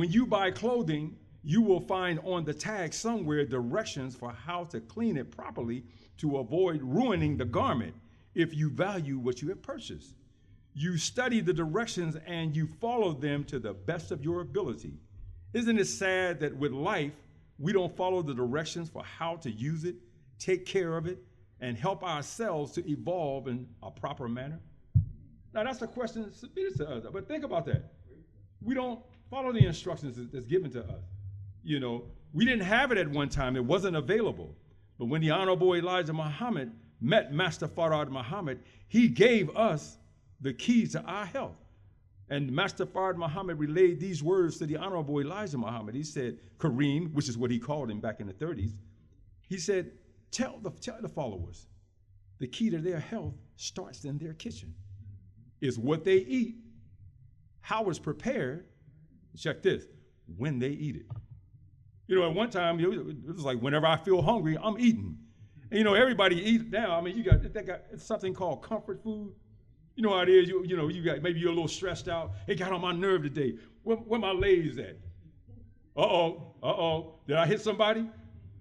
When you buy clothing, you will find on the tag somewhere directions for how to clean it properly to avoid ruining the garment if you value what you have purchased. You study the directions and you follow them to the best of your ability. Isn't it sad that with life, we don't follow the directions for how to use it, take care of it, and help ourselves to evolve in a proper manner? Now, that's a question submitted to us, but think about that. We don't follow the instructions that's given to us. You know, we didn't have it at one time. It wasn't available. But when the Honorable Elijah Muhammad met Master Farad Muhammad, he gave us the keys to our health. And Master Farad Muhammad relayed these words to the Honorable Elijah Muhammad. He said, Kareem, which is what he called him back in the 30s, he said, tell the followers, the key to their health starts in their kitchen. It's what they eat, how it's prepared, check this, when they eat it. You know, at one time, it was like whenever I feel hungry, I'm eating. And you know, everybody eats now. I mean, it's something called comfort food. You know how it is, you got, maybe you're a little stressed out. It got on my nerve today. Where my Lay's at? Did I hit somebody?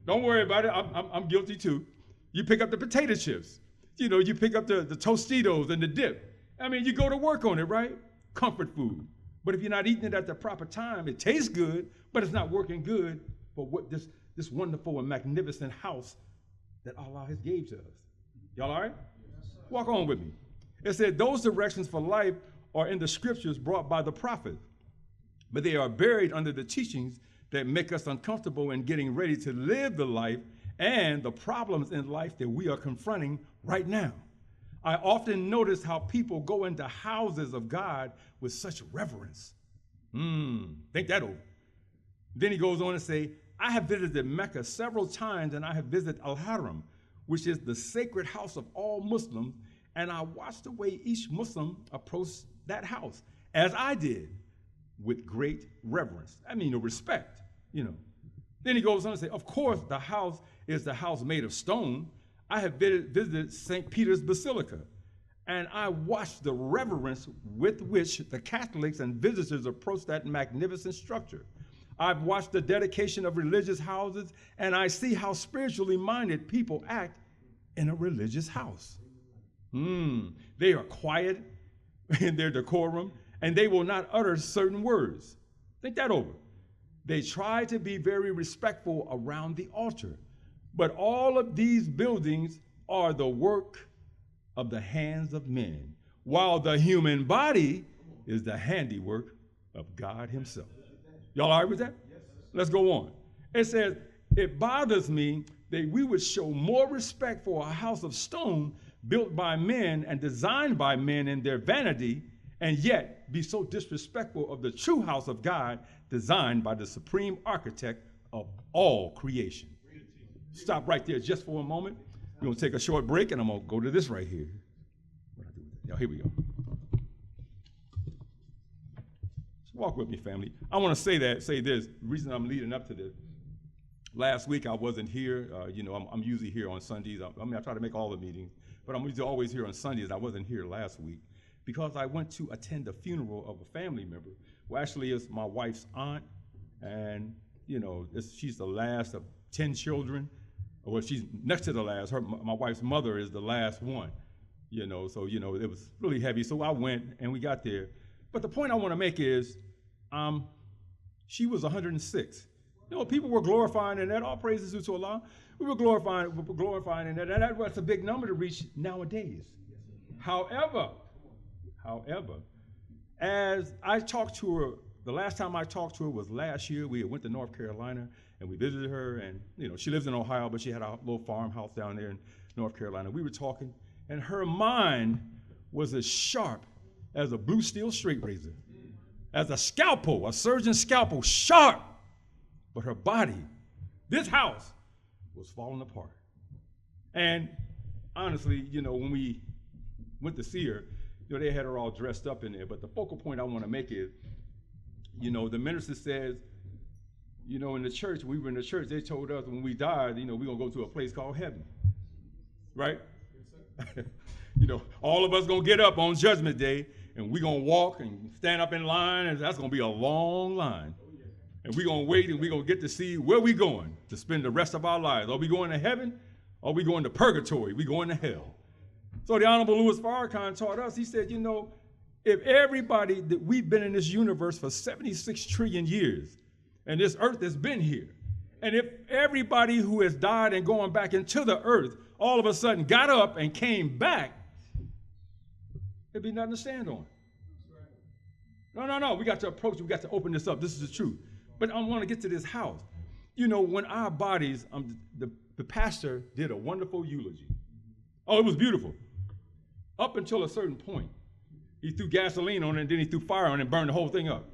Don't worry about it, I'm guilty too. You pick up the potato chips. You know, you pick up the Tostitos and the dip. I mean, you go to work on it, right? Comfort food. But if you're not eating it at the proper time, it tastes good, but it's not working good for what this wonderful and magnificent house that Allah has gave to us. Y'all all right? Yes, walk on with me. It said, those directions for life are in the scriptures brought by the prophet, but they are buried under the teachings that make us uncomfortable in getting ready to live the life and the problems in life that we are confronting right now. I often notice how people go into houses of God with such reverence. Think that over. Then he goes on to say, I have visited Mecca several times and I have visited Al-Haram, which is the sacred house of all Muslims, and I watched the way each Muslim approached that house, as I did, with great reverence. I mean, respect, you know. Then he goes on to say, of course, the house is the house made of stone. I have visited St. Peter's Basilica, and I watched the reverence with which the Catholics and visitors approach that magnificent structure. I've watched the dedication of religious houses, and I see how spiritually minded people act in a religious house. They are quiet in their decorum, and they will not utter certain words. Think that over. They try to be very respectful around the altar. But all of these buildings are the work of the hands of men, while the human body is the handiwork of God himself. Y'all all right with that? Yes. Let's go on. It says, it bothers me that we would show more respect for a house of stone built by men and designed by men in their vanity, and yet be so disrespectful of the true house of God designed by the supreme architect of all creation. Stop right there just for a moment. We're gonna take a short break and I'm gonna go to this right here. Now, here we go. Walk with me, family. I wanna say this, the reason I'm leading up to this. Last week I wasn't here. I'm usually here on Sundays. I try to make all the meetings, but I'm usually always here on Sundays. I wasn't here last week because I went to attend the funeral of a family member. Well, actually, it's my wife's aunt, and she's the last of 10 children. Well, she's next to the last. My wife's mother is the last one. So it was really heavy. So I went and we got there. But the point I want to make is, she was 106. People were glorifying in that. All praises due to Allah. We were glorifying in that. And that's a big number to reach nowadays. However, as I talked to her, the last time I talked to her was last year. We went to North Carolina and we visited her. And she lives in Ohio, but she had a little farmhouse down there in North Carolina. We were talking, and her mind was as sharp as a blue steel straight razor, as a scalpel, a surgeon's scalpel, sharp. But her body, this house, was falling apart. And honestly, when we went to see her, they had her all dressed up in there. But the focal point I want to make is, the minister says, in the church, we were in the church, they told us when we died, we're going to go to a place called heaven. Right? All of us going to get up on Judgment Day, and we're going to walk and stand up in line, and that's going to be a long line. And we're going to wait and we're going to get to see where we're going to spend the rest of our lives. Are we going to heaven? Or are we going to purgatory? We going to hell. So the Honorable Louis Farrakhan taught us, he said, you know, if everybody, that we've been in this universe for 76 trillion years, and this earth has been here, and if everybody who has died and gone back into the earth all of a sudden got up and came back, there'd be nothing to stand on. No, we got to approach it, we got to open this up. This is the truth. But I want to get to this house. You know, when our bodies, the pastor did a wonderful eulogy. Oh, it was beautiful. Up until a certain point. He threw gasoline on it, and then he threw fire on it and burned the whole thing up.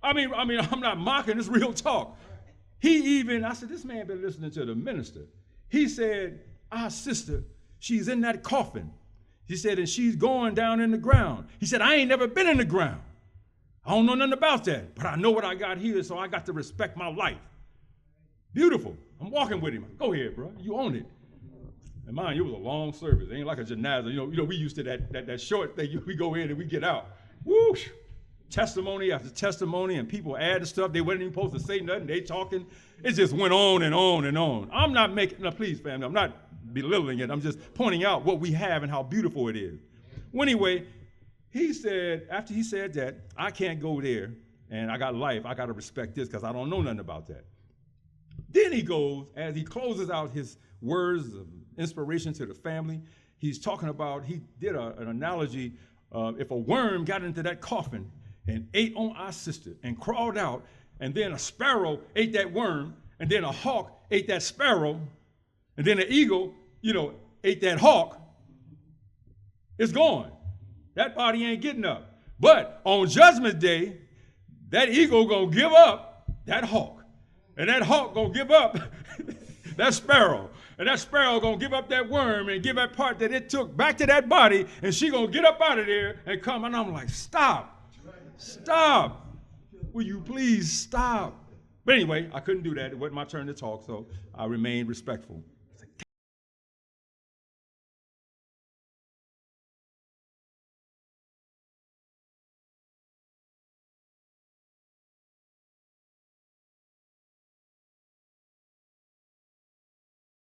I mean, I'm not mocking, it's real talk. I said, this man been listening to the minister. He said, our sister, she's in that coffin. He said, and she's going down in the ground. He said, I ain't never been in the ground. I don't know nothing about that, but I know what I got here, so I got to respect my life. Beautiful. I'm walking with him. Go ahead, bro. You own it. And mind you, it was a long service. It ain't like a janaza. You know, we used to that short thing. We go in and we get out. Whoosh. Testimony after testimony, and people adding stuff. They weren't even supposed to say nothing. They talking. It just went on and on and on. I'm not making, no, please, family, I'm not belittling it. I'm just pointing out what we have and how beautiful it is. Well, anyway, he said, after he said that, I can't go there, and I got life. I got to respect this because I don't know nothing about that. Then he goes, as he closes out his words of inspiration to the family, he's talking about, he did an analogy, if a worm got into that coffin and ate on our sister and crawled out, and then a sparrow ate that worm, and then a hawk ate that sparrow, and then an eagle, ate that hawk, it's gone. That body ain't getting up. But on Judgment Day, that eagle gonna give up that hawk. And that hawk gonna give up that sparrow. And that sparrow gonna give up that worm and give that part that it took back to that body, and she gonna get up out of there and come. And I'm like, stop. Will you please stop? But anyway, I couldn't do that. It wasn't my turn to talk, so I remained respectful.